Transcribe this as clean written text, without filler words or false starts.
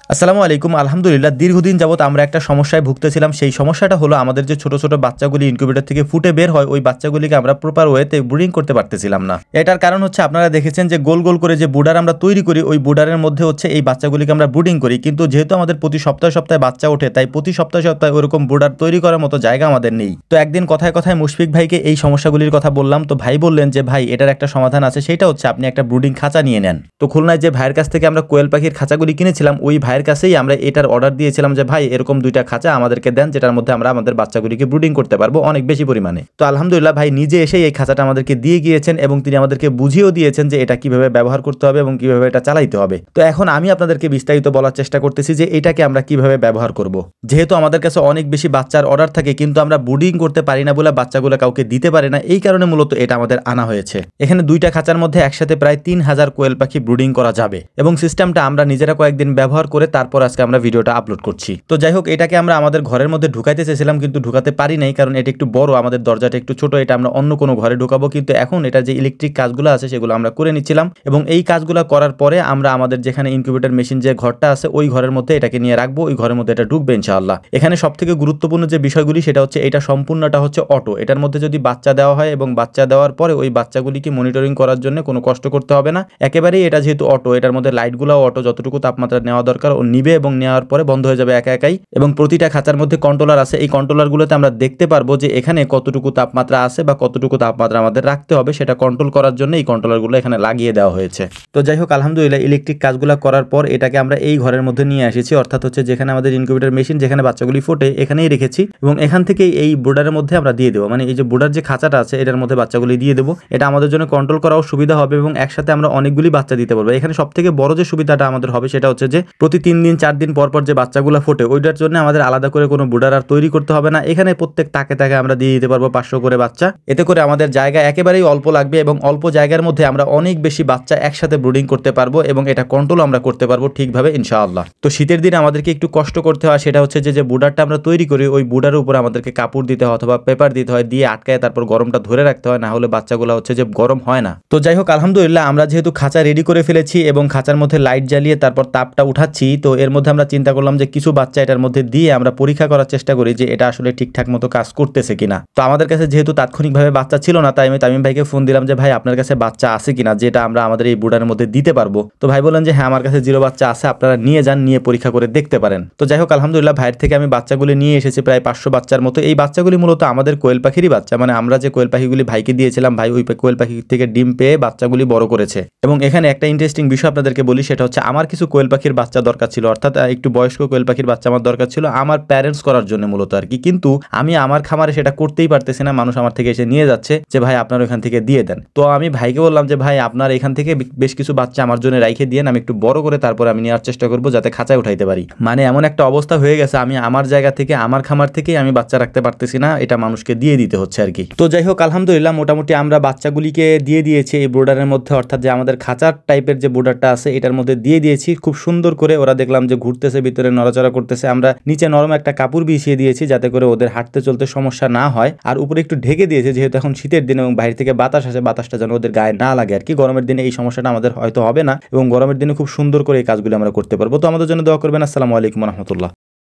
আসসালামু আলাইকুম। আলহামদুলিল্লাহ দীর্ঘদিন যাবত আমরা একটা সমস্যায় ভুগতেছিলাম। সেই সমস্যাটা হলো আমাদের যে ছোট, ছোট বাচ্চাগুলি ইনকিউবেটর থেকে ফুটে বের হয় ওই বাচ্চাগুলিকে আমরা প্রপার ওয়েতে ব্রুডিং করতে পারতেছিলাম না। এটার কারণ হচ্ছে আপনারা দেখেছেন যে গোল, গোল করে যে বুডার আমরা তৈরি করি ওই বুডারের মধ্যে হচ্ছে এই বাচ্চাগুলিকে আমরা ব্রুডিং করি। কিন্তু যেহেতু আমাদের প্রতি সপ্তাহে, সপ্তাহে বাচ্চা ওঠে তাই প্রতি সপ্তাহে, সপ্তাহে ওরকম বুডার তৈরি করার মতো জায়গা আমাদের নেই। তো একদিন কথায়, কথায় মুশফিক ভাইকে এই সমস্যাগুলির কথা বললাম। তো ভাই বললেন যে ভাই এটার একটা সমাধান আছে, সেটা হচ্ছে আপনি একটা ব্রুডিং খাঁচা নিয়ে নেন। তো খুলনায় যে ভাইয়ের কাছ থেকে আমরা কোয়েল পাখির খাঁচাগুলি কিনেছিলাম ওই ভাইয়ের কাছেই আমরা এটার অর্ডার দিয়েছিলাম যে ভাই এরকম 2টা খাঁচা আমাদেরকে দেন যেটার মধ্যে আমরা আমাদের বাচ্চাগুলিকে ব্রুডিং করতে পারবো অনেক বেশি পরিমাণে। তো আলহামদুলিল্লাহ ভাই নিজে এসে এই খাঁচাটা আমাদেরকে দিয়ে গিয়েছেন এবং তিনি আমাদেরকে বুঝিয়েও দিয়েছেন যে এটা কিভাবে ব্যবহার করতে হবে এবং কিভাবে এটা চালাইতে হবে। তো এখন আমি আপনাদেরকে বিস্তারিত বলার চেষ্টা করতেছি যে এটাকে আমরা কিভাবে ব্যবহার করব। যেহেতু আমাদের কাছে অনেক বেশি বাচ্চার অর্ডার থাকে কিন্তু আমরা ব্রুডিং করতে পারি না বলে বাচ্চাগুলো কাউকে দিতে পারে না, এই কারণে মূলত এটা আমাদের আনা হয়েছে। এখানে 2টা খাঁচার মধ্যে একসাথে প্রায় 3000 কোয়েল পাখি ব্রুডিং করা যাবে এবং সিস্টেমটা আমরা নিজেরা কয়েকদিন ব্যবহার করে তারপর আজকে আমরা ভিডিওটা আপলোড করছি। তো যাই হোক এটাকে আমরা আমাদের ঘরের মধ্যে ঢুকাইতে চেয়েছিলাম কিন্তু ঢুকাতে পারি নাই, কারণ এটা একটু বড়, আমাদের দরজাটা একটু ছোট, এটা আমরা অন্য কোনো ঘরে ঢুকাবো। কিন্তু এখন এটা যে ইলেকট্রিক কাজগুলো আছে সেগুলো আমরা করে নিচ্ছিলাম এবং এই কাজগুলো করার পরে আমরা আমাদের যেখানে ইনকিউবেটর মেশিন যে ঘরটা আছে ওই ঘরের মধ্যে এটাকে নিয়ে রাখবো, ওই ঘরের মধ্যে এটা ঢুকবে ইনশাআল্লাহ। এখানে সবথেকে গুরুত্বপূর্ণ যে বিষয়গুলি সেটা হচ্ছে এটা সম্পূর্ণটা হচ্ছে অটো। এটার মধ্যে যদি বাচ্চা দেওয়া হয় এবং বাচ্চা দেওয়ার পরে ওই বাচ্চাগুলিকে মনিটরিং করার জন্য কোনো কষ্ট করতে হবে না। একেবারেই এটা যেহেতু অটো, এটার মধ্যে লাইটগুলোও অটো, যতটুকু তাপমাত্রা নেওয়া দরকার ও নিবে এবং নেওয়ার পরে বন্ধ হয়ে যাবে একা একাই। এবং প্রতিটা খাঁচার মধ্যে কন্ট্রোলার আছে, এই কন্ট্রোলারগুলোতে আমরা দেখতে পারবো যে এখানে কতটুকু তাপমাত্রা আছে বা কতটুকু তাপমাত্রা আমাদের রাখতে হবে সেটা কন্ট্রোল করার জন্য এই কন্ট্রোলারগুলো এখানে লাগিয়ে দেওয়া হয়েছে। তো যাই হোক আলহামদুলিল্লাহ ইলেকট্রিক কাজগুলো করার পর এটাকে আমরা এই ঘরের মধ্যে নিয়ে এসেছি, অর্থাৎ হচ্ছে যেখানে আমাদের ইনকিউবেটর মেশিন যেখানে বাচ্চাগুলি ফোটে এখানেই রেখেছি এবং এখান থেকে এই বোর্ডারের মধ্যে আমরা দিয়ে দেবো, মানে এই যে বোর্ডার যে খাঁচাটা আছে এটার মধ্যে বাচ্চাগুলি দিয়ে দেবো। এটা আমাদের জন্য কন্ট্রোল করাও সুবিধা হবে এবং একসাথে আমরা অনেকগুলি বাচ্চা দিতে পারবো। এখানে সব থেকে বড় যে সুবিধাটা আমাদের হবে সেটা হচ্ছে যে প্রতি 3 দিন 4 দিন পর পর যে বাচ্চাগুলো ফোটে ওইটার জন্য আমাদের আলাদা করে কোনো বোর্ডার আর তৈরি করতে হবে না। এখানে প্রত্যেক তাকে তাকে আমরা দিয়ে দিতে পারবো 500 করে বাচ্চা। এতে করে আমাদের জায়গা একেবারেই অল্প লাগবে এবং অল্প জায়গার মধ্যে আমরা অনেক বেশি বাচ্চা একসাথে ব্রুডিং করতে পারবো এবং এটা কন্ট্রোল আমরা করতে পারবো ঠিকভাবে ইনশাআল্লাহ। তো শীতের দিনে আমাদেরকে একটু কষ্ট করতে হয়, সেটা হচ্ছে যে বোর্ডারটা আমরা তৈরি করি ওই বোর্ডারের উপর আমাদেরকে কাপড় দিতে হয় অথবা পেপার দিতে হয়, দিয়ে আটকায় তারপর গরমটা ধরে রাখতে হয়, না হলে বাচ্চাগুলো হচ্ছে যে গরম হয় না। তো যাই হোক আলহামদুলিল্লাহ আমরা যেহেতু খাঁচা রেডি করে ফেলেছি এবং খাঁচার মধ্যে লাইট জ্বালিয়ে তারপর তাপটা উঠাচ্ছি, তো এর মধ্যে আমরা চিন্তা করলাম যে কিছু বাচ্চা এটার মধ্যে দিয়ে আমরা পরীক্ষা করার চেষ্টা করি যে এটা আসলে ঠিকঠাক মতো কাজ করতেছে কিনা। তো আমাদের কাছে যেহেতু তাৎক্ষণিকভাবে বাচ্চা ছিল না তাই আমি তামিম ভাইকে ফোন দিলাম যে ভাই আপনার কাছে বাচ্চা আছে কিনা যেটা আমরা আমাদের এই বোর্ডারের মধ্যে দিতে পারবো। তো ভাই বললেন যে হ্যাঁ আমার কাছে 0 বাচ্চা আছে, আপনারা নিয়ে যান, নিয়ে পরীক্ষা করে দেখতে পারেন। তো যাই হোক আলহামদুলিল্লাহ ভাইয়ের থেকে আমি বাচ্চাগুলি নিয়ে এসেছি প্রায় 500 বাচ্চার মতো। এই বাচ্চাগুলি মূলত আমাদের কোয়েল পাখিরই বাচ্চা, মানে আমরা যে কোয়েল পাখিগুলি ভাইকে দিয়েছিলাম ভাই ওই কোয়েল পাখি থেকে ডিম পেয়ে বাচ্চাগুলি বড় করেছে। এবং এখানে একটা ইন্টারেস্টিং বিষয় আপনাদেরকে বলি, সেটা হচ্ছে আমার কিছু কোয়েল পাখির বাচ্চা দরকার ছিল, অর্থাৎ একটু বয়স্ক কোয়েল পাখির বাচ্চা আমার দরকার ছিল আমার প্যারেন্টস করার জন্য মূলত আর কি। কিন্তু আমি আমার খামারে সেটা করতেই পারতেছি না, মানুষ আমার থেকে এসে নিয়ে যাচ্ছে যে ভাই আপনার ওখান থেকে দিয়ে দেন। তো আমি ভাইকে বললাম যে ভাই আপনার এখান থেকে বেশ কিছু বাচ্চা আমার জন্য রাইখে দিয়ে আমি একটু বড় করে তারপর আমি নেওয়ার চেষ্টা করবো যাতে খাঁচায় উঠাইতে পারি। মানে এমন একটা অবস্থা হয়ে গেছে আমি আমার জায়গা থেকে আমার খামার থেকেই আমি বাচ্চা রাখতে পারতেছি না, এটা মানুষকে দিয়ে দিতে হচ্ছে আর কি। তো যাই হোক আলহামদুলিল্লাহ মোটামুটি আমরা বাচ্চাগুলিকে দিয়ে দিয়েছি এই বোর্ডারের মধ্যে, অর্থাৎ যে আমাদের খাঁচার টাইপের যে বোর্ডারটা আছে এটার মধ্যে দিয়ে দিয়েছি। খুব সুন্দর করে ওরা দেখলাম যে ঘুরতেছে, ভিতরে নড়াচড়া করতেছে। আমরা নিচে নরম একটা কাপড় বিছিয়ে দিয়েছি যাতে করে ওদের হাঁটতে চলতে সমস্যা না হয়, আর উপরে একটু ঢেকে দিয়েছে যেহেতু এখন শীতের দিন এবং বাইরে থেকে বাতাস আসে, বাতাসটা যেন ওদের গায়ে না লাগে আর কি। গরমের দিনে এই সমস্যাটা আমাদের হয়তো হবে না এবং গরমের দিনে খুব সুন্দর করে এই কাজগুলো আমরা করতে পারবো। তো আমাদের জন্য দোয়া করবেন। আসসালামু আলাইকুম রহমতুল্লাহ।